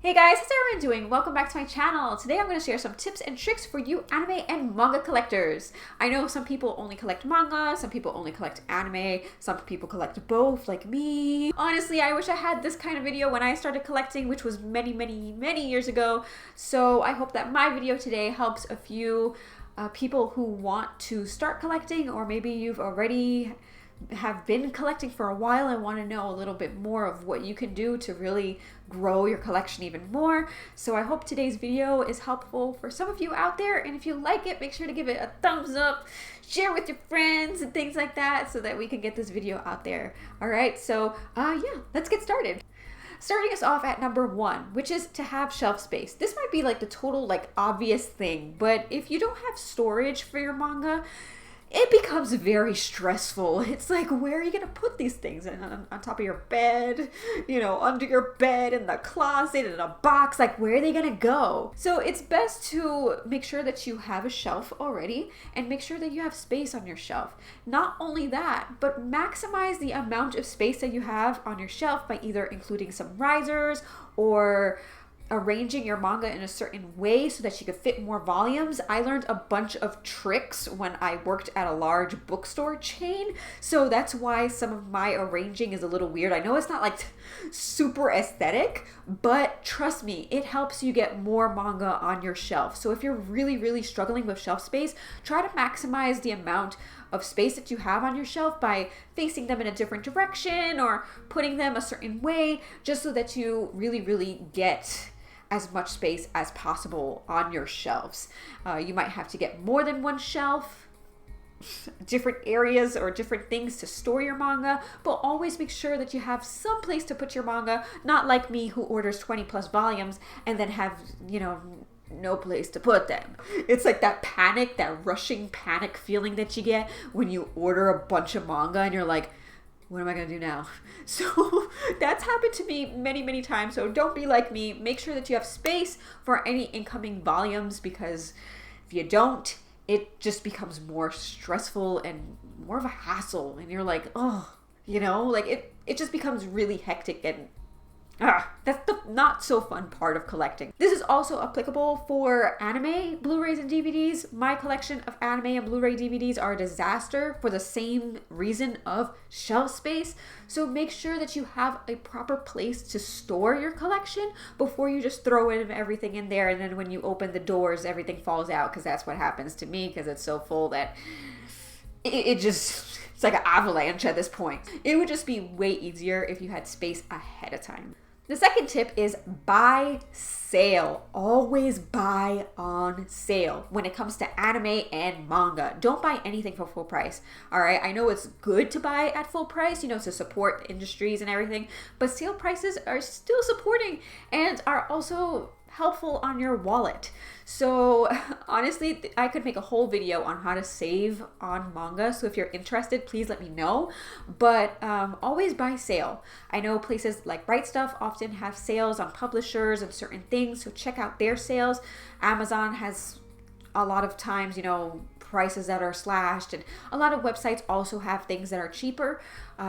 Hey guys, how's everyone doing? Welcome back to my channel. Today I'm going to share some tips and tricks for you anime and manga collectors. I know some people only collect manga, some people only collect anime, some people collect both like me. Honestly, I wish I had this kind of video when I started collecting, which was many years ago. So I hope that my video today helps a few people who want to start collecting, or maybe you've already have been collecting for a while and want to know a little bit more of what you can do to really grow your collection even more. So I hope today's video is helpful for some of you out there, and if you like it, make sure to give it a thumbs up, share with your friends and things like that so that we can get this video out there. All right, so yeah, let's get started. Starting us off at number 1, which is to have shelf space. This might be like the total obvious thing, but if you don't have storage for your manga, it becomes very stressful. It's like, where are you gonna put these things? On top of your bed, under your bed, in the closet, in a box, where are they gonna go? So it's best to make sure that you have a shelf already and make sure that you have space on your shelf. Not only that, but maximize the amount of space that you have on your shelf by either including some risers or arranging your manga in a certain way so that you could fit more volumes. I learned a bunch of tricks when I worked at a large bookstore chain, so that's why some of my arranging is a little weird. I know it's not super aesthetic, but trust me, it helps you get more manga on your shelf. So if you're really struggling with shelf space, try to maximize the amount of space that you have on your shelf by facing them in a different direction or putting them a certain way, just so that you really get as much space as possible on your shelves. You might have to get more than one shelf, different areas or different things to store your manga, but always make sure that you have some place to put your manga, not like me who orders 20 plus volumes and then have, no place to put them. It's like that panic, that rushing panic feeling that you get when you order a bunch of manga and you're like, what am I gonna do now? So that's happened to me many times. So don't be like me. Make sure that you have space for any incoming volumes, because if you don't, it just becomes more stressful and more of a hassle. And you're like, oh, it just becomes really hectic, and that's the not so fun part of collecting. This is also applicable for anime Blu-rays and DVDs. My collection of anime and Blu-ray DVDs are a disaster for the same reason of shelf space. So make sure that you have a proper place to store your collection before you just throw everything in there, and then when you open the doors, everything falls out, because that's what happens to me, because it's so full that it's like an avalanche at this point. It would just be way easier if you had space ahead of time. The second tip is buy sale. Always buy on sale when it comes to anime and manga. Don't buy anything for full price. All right, I know it's good to buy at full price, to support industries and everything, but sale prices are still supporting and are also helpful on your wallet. So honestly, I could make a whole video on how to save on manga. So if you're interested, please let me know. But always buy sale. I know places like Bright Stuff often have sales on publishers and certain things, so check out their sales. Amazon has a lot of times, prices that are slashed, and a lot of websites also have things that are cheaper.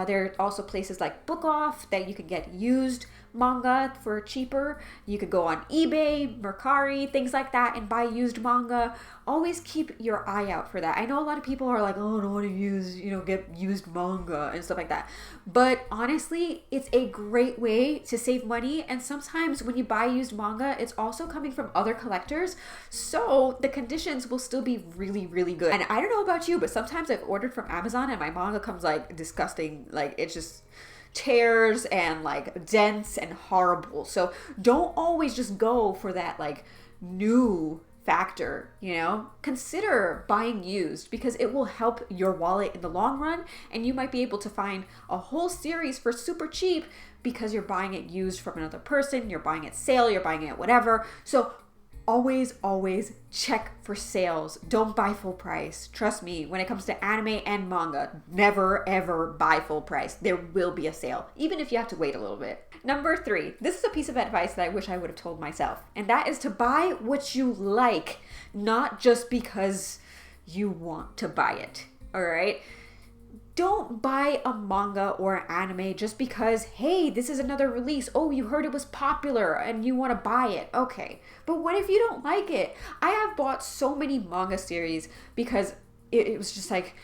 There are also places like Book Off that you can get used manga for cheaper. You could go on eBay, Mercari, things like that, and buy used manga. Always keep your eye out for that. I know a lot of people are like, oh, I don't want to get used manga and stuff like that. But honestly, it's a great way to save money. And sometimes when you buy used manga, it's also coming from other collectors, so the conditions will still be really good. And I don't know about you, but sometimes I've ordered from Amazon and my manga comes disgusting. It's just tears and dents and horrible. So don't always just go for that new factor. Consider buying used, because it will help your wallet in the long run, and you might be able to find a whole series for super cheap because you're buying it used from another person, you're buying it sale, you're buying it whatever. So always check for sales. Don't buy full price. Trust me, when it comes to anime and manga, never ever buy full price. There will be a sale, even if you have to wait a little bit. Number 3, this is a piece of advice that I wish I would have told myself, and that is to buy what you like, not just because you want to buy it. All right? don't buy a manga or an anime just because, hey, this is another release. Oh, you heard it was popular and you want to buy it. Okay. But what if you don't like it? I have bought so many manga series because it was just like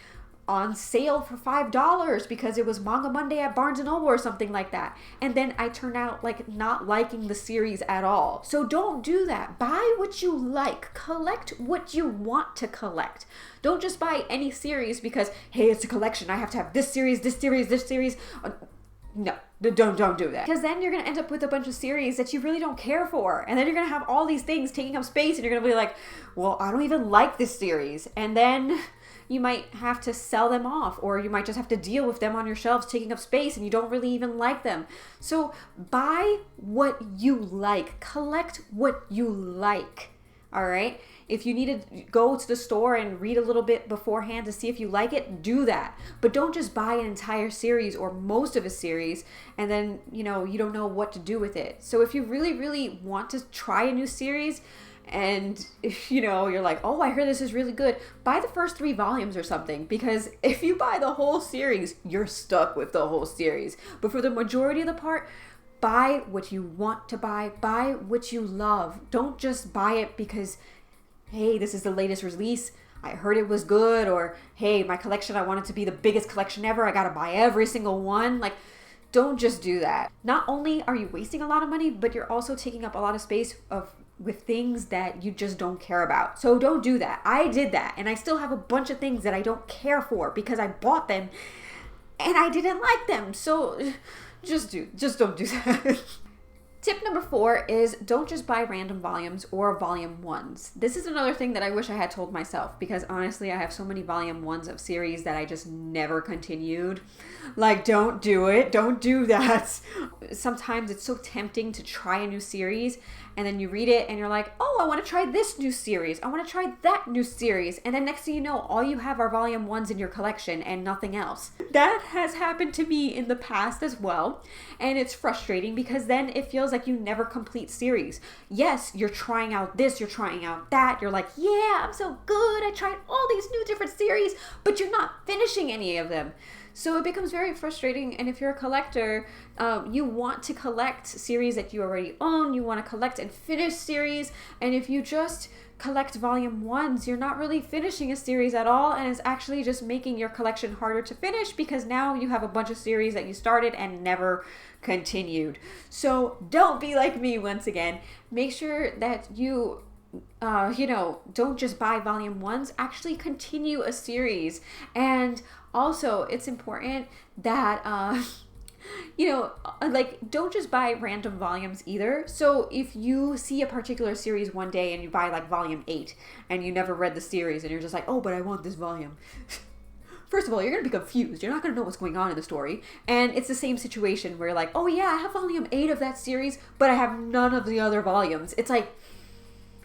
on sale for $5 because it was Manga Monday at Barnes & Noble or something like that. And then I turned out like not liking the series at all. So don't do that. Buy what you like. Collect what you want to collect. Don't just buy any series because, hey, it's a collection. I have to have this series, this series, this series. No, don't do that. Because then you're going to end up with a bunch of series that you really don't care for. And then you're going to have all these things taking up space and you're going to be like, well, I don't even like this series. And then you might have to sell them off, or you might just have to deal with them on your shelves taking up space and you don't really even like them. So buy what you like. Collect what you like. All right? If you need to go to the store and read a little bit beforehand to see if you like it, do that. But don't just buy an entire series or most of a series and then, you don't know what to do with it. So if you really, really want to try a new series, and you're like, oh, I heard this is really good, buy the first 3 volumes or something, because if you buy the whole series, you're stuck with the whole series. But for the majority of the part, buy what you want to buy what you love. Don't just buy it because, hey, this is the latest release, I heard it was good, or hey, my collection, I want it to be the biggest collection ever, I gotta buy every single one. Like, don't just do that. Not only are you wasting a lot of money, but you're also taking up a lot of space with things that you just don't care about. So don't do that. I did that, and I still have a bunch of things that I don't care for because I bought them and I didn't like them. So just don't do that. Tip number 4 is don't just buy random volumes or volume 1s. This is another thing that I wish I had told myself, because honestly, I have so many volume 1s of series that I just never continued. Like, don't do it. Don't do that. Sometimes it's so tempting to try a new series and then you read it and you're like, oh, I want to try this new series. I want to try that new series. And then next thing you know, all you have are volume 1s in your collection and nothing else. That has happened to me in the past as well. And it's frustrating because then it feels like you never complete series. Yes, you're trying out this, you're trying out that. You're like, yeah, I'm so good. I tried all these new different series, but you're not finishing any of them. So it becomes very frustrating. And if you're a collector, you want to collect series that you already own. You want to collect and finish series. And if you just collect volume 1s, you're not really finishing a series at all. And it's actually just making your collection harder to finish because now you have a bunch of series that you started and never continued. So don't be like me once again. Make sure that you don't just buy volume 1s, actually continue a series. And also, it's important that, don't just buy random volumes either. So if you see a particular series one day and you buy like volume 8 and you never read the series and you're just like, oh, but I want this volume. First of all, you're going to be confused. You're not going to know what's going on in the story. And it's the same situation where you're like, oh yeah, I have volume 8 of that series, but I have none of the other volumes. It's like,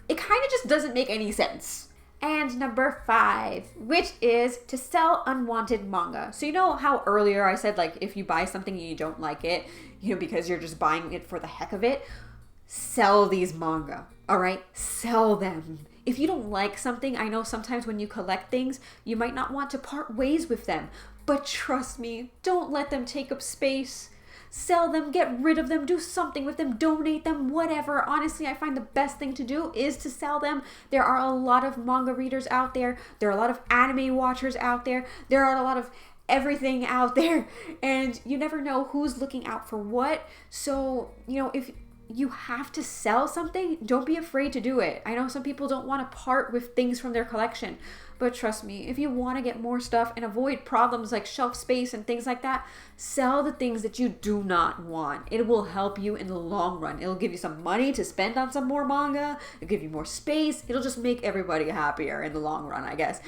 it kind of just doesn't make any sense. And number 5, which is to sell unwanted manga. So you know how earlier I said, like, if you buy something and you don't like it, because you're just buying it for the heck of it, sell these manga, all right? Sell them. If you don't like something, I know sometimes when you collect things, you might not want to part ways with them, but trust me, don't let them take up space. Sell them, get rid of them, do something with them, donate them, whatever. Honestly, I find the best thing to do is to sell them. There are a lot of manga readers out there. There are a lot of anime watchers out there. There are a lot of everything out there. And you never know who's looking out for what. So, if you have to sell something, don't be afraid to do it. I know some people don't want to part with things from their collection. But trust me, if you want to get more stuff and avoid problems like shelf space and things like that, sell the things that you do not want. It will help you in the long run. It'll give you some money to spend on some more manga. It'll give you more space. It'll just make everybody happier in the long run, I guess.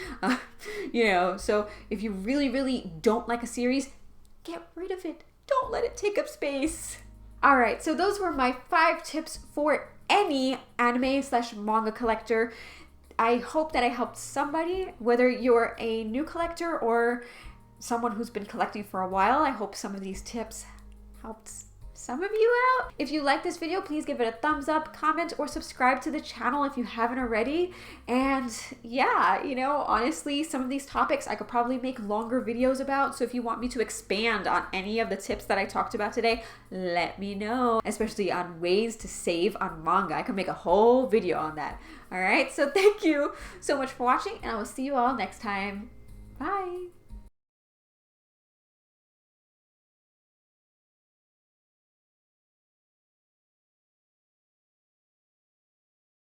So if you really, really don't like a series, get rid of it. Don't let it take up space. All right, so those were my 5 tips for any anime/manga collector. I hope that I helped somebody, whether you're a new collector or someone who's been collecting for a while. I hope some of these tips helped some of you out. If you like this video, please give it a thumbs up, comment, or subscribe to the channel if you haven't already. And yeah, you know, honestly, some of these topics I could probably make longer videos about. So if you want me to expand on any of the tips that I talked about today, let me know, especially on ways to save on manga. I could make a whole video on that. All right, so thank you so much for watching, and I will see you all next time. Bye.